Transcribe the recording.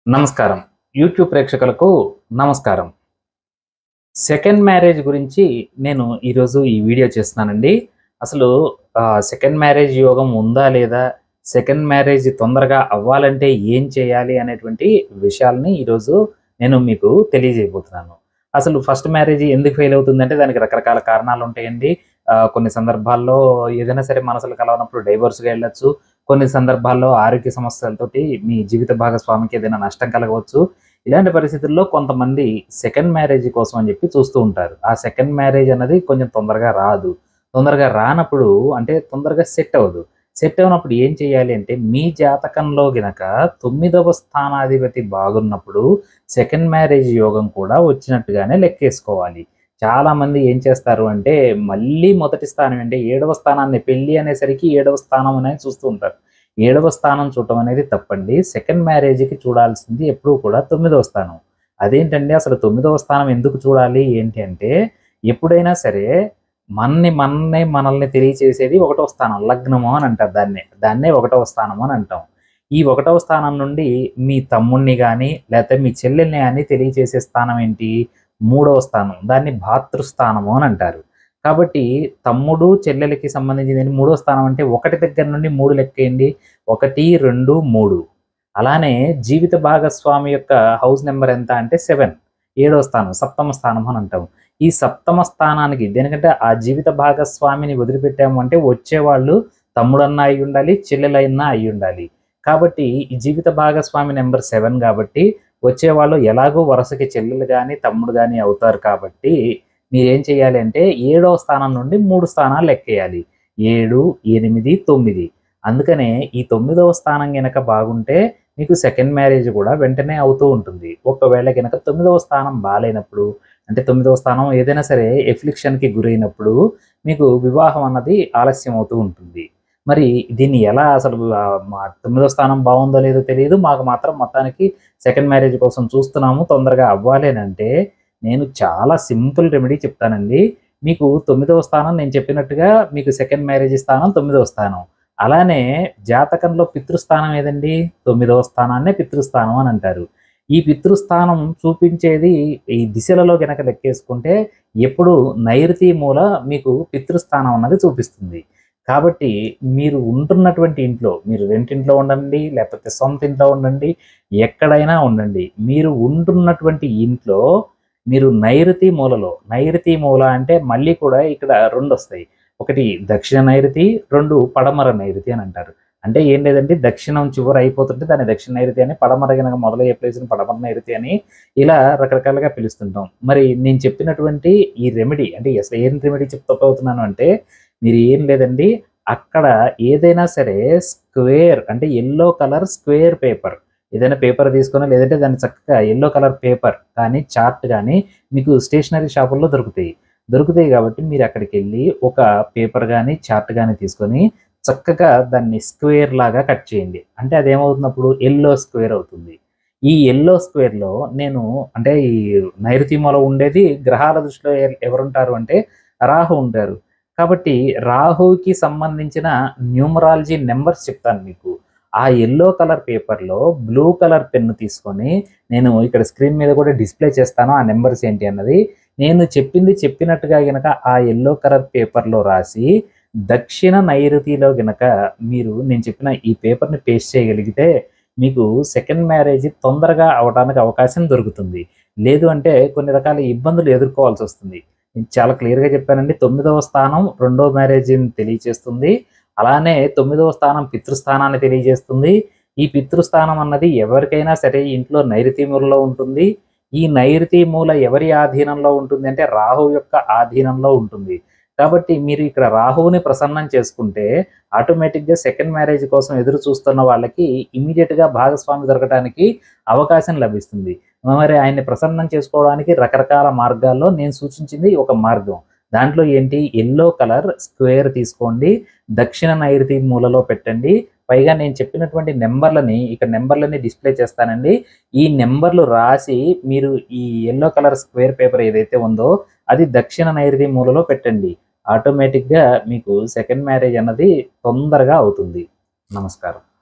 నమస్కారం. యూట్యూబ్ ప్రేక్షకులకు నమస్కారం. సెకండ్ మ్యారేజ్ గురించి నేను ఈరోజు ఈ వీడియో చేస్తున్నానండి. అసలు సెకండ్ మ్యారేజ్ యోగం ఉందా లేదా? సెకండ్ మ్యారేజ్ తొందరగా అవ్వాలంటే ఏం చేయాలి? అనేటువంటి విషయాల్ని ఈరోజు నేను మీకు తెలియజేయబోతున్నాను. అసలు ఫస్ట్ మ్యారేజ్ ఎందుకు ఫెయిల్ అవుతుందంటే దానికి రకరకాల కారణాలు ఉంటాయండి. కొన్ని సందర్భాల్లో ఏదైనా సరే మనసులు కలవనప్పుడు డైవోర్స్‌గా వెళ్ళొచ్చు. కొన్ని సందర్భాల్లో ఆరోగ్య సమస్యలతోటి మీ జీవిత భాగస్వామికి ఏదైనా నష్టం కలగవచ్చు. ఇలాంటి పరిస్థితుల్లో కొంతమంది సెకండ్ మ్యారేజ్ కోసం అని చెప్పి చూస్తూ ఉంటారు. ఆ సెకండ్ మ్యారేజ్ అన్నది కొంచెం తొందరగా రాదు. తొందరగా రానప్పుడు అంటే తొందరగా సెట్ అవ్వదు. సెట్ అవ్వనప్పుడు ఏం చేయాలి అంటే మీ జాతకంలో గనక 9వ స్థానాధిపతి బాగున్నప్పుడు సెకండ్ మ్యారేజ్ యోగం కూడా వచ్చినట్టుగానే లెక్కేసుకోవాలి. చాలామంది ఏం చేస్తారు అంటే మళ్ళీ మొదటి స్థానం అంటే 7వ స్థానాన్ని పెళ్లి అనేసరికి 7వ స్థానం అనేది చూస్తూ ఉంటారు. 7వ స్థానం చూడటం అనేది తప్పండి. సెకండ్ మ్యారేజ్‌కి చూడాల్సింది ఎప్పుడూ కూడా 9వ స్థానం. అదేంటండి అసలు 9వ స్థానం ఎందుకు చూడాలి ఏంటి అంటే ఎప్పుడైనా సరే మనల్ని తెలియచేసేది 1వ స్థానం లగ్నము అని అంటారు దాన్నే. దాన్నే 1వ స్థానం అని అంటాం. ఈ 1వ స్థానం నుండి మీ తమ్ముడిని గాని లేకపోతే మీ చెల్లెల్ని గాని తెలియచేసే స్థానం ఏంటి? 3వ స్థానం. దాన్ని భాతృస్థానము అని అంటారు. కాబట్టి తమ్ముడు, చెల్లెలకి సంబంధించింది 3వ స్థానం అంటే 1 దగ్గర నుండి 3 లెక్కేయండి. 1, 2, 3. అలానే జీవిత భాగస్వామి యొక్క హౌస్ నెంబర్ ఎంత అంటే 7. 7వ స్థానం, సప్తమ స్థానం అని అంటాం. ఈ సప్తమ స్థానానికి దేనికంటే ఆ జీవిత భాగస్వామిని వదిలిపెట్టాము అంటే వచ్చేవాళ్ళు తమ్ముడన్నా అయ్యుండాలి, చెల్లెలైనా అయ్యుండాలి. కాబట్టి ఈ జీవిత భాగస్వామి నెంబర్ 7 కాబట్టి వచ్చేవాళ్ళు ఎలాగో వరుసకి చెల్లెలు గాని, తమ్ముడు గాని అవుతారు కాబట్టి మీరేం చేయాలి అంటే 7వ స్థానం నుండి 3 స్థానాలు లెక్కేయాలి. 7, 8, 9. అందుకనే ఈ 9వ స్థానం గనక బాగుంటే మీకు సెకండ్ మ్యారేజ్ కూడా వెంటనే అవుతూ ఉంటుంది. ఒకవేళ గనక 9వ స్థానం బాలేనప్పుడు అంటే 9వ స్థానం ఏదైనా సరే ఎఫ్లిక్షన్‌కి గురైనప్పుడు మీకు వివాహం అన్నది ఆలస్యం అవుతూ ఉంటుంది. మరి దీన్ని ఎలా అసలు మా 9వ స్థానం బావుందో లేదో తెలీదు. మాకు మాత్రం మొత్తానికి సెకండ్ మ్యారేజ్ కోసం చూస్తున్నాము. తొందరగా అవ్వాలి అనంటే నేను చాలా సింపుల్ రెమెడీ చెప్తానండి. మీకు 9వ స్థానం నేను చెప్పినట్టుగా మీకు సెకండ్ మ్యారేజ్ స్థానం 9వ స్థానం. అలానే జాతకంలో పితృస్థానం ఏదండి? 9వ స్థానాన్నే పితృస్థానం అని అంటారు. ఈ పితృస్థానం చూపించేది ఈ దిశలలో గనక లెక్కేసుకుంటే ఎప్పుడు నైరుతి మూల మీకు పితృస్థానం అన్నది చూపిస్తుంది. కాబట్టి మీరు ఉంటున్నటువంటి ఇంట్లో మీరు రెంటింట్లో ఉండండి, లేకపోతే సొంత ఇంట్లో ఉండండి, ఎక్కడైనా ఉండండి. మీరు ఉంటున్నటువంటి ఇంట్లో మీరు నైరుతి మూల అంటే మళ్ళీ కూడా ఇక్కడ 2 వస్తాయి. ఒకటి దక్షిణ నైరుతి, 2 పడమర నైరుతి అని అంటారు. అంటే ఏం లేదండి దక్షిణం చివర అయిపోతుంటే దాన్ని దక్షిణ నైరుతి అని, పడమర గనక మొదలయ్యే ప్లేస్‌ని పడమర నైరుతి అని ఇలా రకరకాలుగా పిలుస్తుంటాం. మరి నేను చెప్పినటువంటి ఈ రెమెడీ అంటే అసలు ఏం రెమెడీ చెప్తున్నాను అంటే మీరు ఏం లేదండి అక్కడ ఏదైనా సరే స్క్వేర్ అంటే యెల్లో కలర్ స్క్వేర్ పేపర్ ఏదైనా పేపర్ తీసుకొని లేదంటే దాన్ని చక్కగా యెల్లో కలర్ పేపర్ కానీ చార్ట్ కానీ మీకు స్టేషనరీ షాపుల్లో దొరుకుతాయి. దొరుకుతాయి కాబట్టి మీరు అక్కడికెళ్ళి ఒక పేపర్ గానీ, చార్ట్ గానీ తీసుకొని చక్కగా దాన్ని స్క్వేర్ లాగా కట్ చేయండి. అంటే అదేమవుతున్నప్పుడు యెల్లో స్క్వేర్ అవుతుంది. ఈ యెల్లో స్క్వేర్‌లో నేను అంటే ఈ నైరుతి మూల ఉండేది గ్రహాల దృష్టిలో ఎవరుంటారు అంటే రాహు ఉంటారు. కాబట్టి రాహుకి సంబంధించిన న్యూమరాలజీ నంబర్స్ చెప్తాను మీకు. ఆ యెల్లో కలర్ పేపర్‌లో బ్లూ కలర్ పెన్ను తీసుకొని నేను ఇక్కడ స్క్రీన్ మీద కూడా డిస్‌ప్లే చేస్తాను ఆ నంబర్స్ ఏంటి అన్నది. నేను చెప్పింది చెప్పినట్టుగా గనక ఆ యెల్లో కలర్ పేపర్‌లో రాసి దక్షిణ నైరుతిలో గనక మీరు నేను చెప్పిన ఈ పేపర్‌ని పేస్ట్ చేయగలిగితే మీకు సెకండ్ మ్యారేజ్ తొందరగా అవ్వడానికి అవకాశం దొరుకుతుంది. లేదు అంటే కొన్ని రకాల ఇబ్బందులు ఎదుర్కోవాల్సొస్తుంది. నేను చాలా క్లియర్‌గా చెప్పానండి. 9వ స్థానం రెండో మ్యారేజ్‌ని తెలియచేస్తుంది. అలానే 9వ స్థానం పితృస్థానాన్ని తెలియజేస్తుంది. ఈ పితృస్థానం అన్నది ఎవరికైనా సరే ఇంట్లో నైరుతి మూలలో ఉంటుంది. ఈ నైరుతి మూల ఎవరి ఆధీనంలో ఉంటుంది అంటే రాహువు యొక్క ఆధీనంలో ఉంటుంది. కాబట్టి మీరు ఇక్కడ రాహువుని ప్రసన్నం చేసుకుంటే ఆటోమేటిక్‌గా సెకండ్ మ్యారేజ్ కోసం ఎదురు చూస్తున్న వాళ్ళకి ఇమ్మీడియేట్‌గా భాగస్వామి దొరకటానికి అవకాశం లభిస్తుంది. మరి ఆయన్ని ప్రసన్నం చేసుకోవడానికి రకరకాల మార్గాల్లో నేను సూచించింది ఒక మార్గం. దాంట్లో ఏంటి యెల్లో కలర్ స్క్వేర్ తీసుకోండి. దక్షిణ నైరుతి మూలలో పెట్టండి. పైగా నేను చెప్పినటువంటి నంబర్‌లని డిస్‌ప్లే చేస్తానండి. ఈ నంబర్‌లు రాసి మీరు ఈ యెల్లో కలర్ స్క్వేర్ పేపర్ ఏదైతే ఉందో అది దక్షిణ నైరుతి మూలలో పెట్టండి. ఆటోమేటిక్‌గా మీకు సెకండ్ మ్యారేజ్ అన్నది తొందరగా అవుతుంది. నమస్కారం.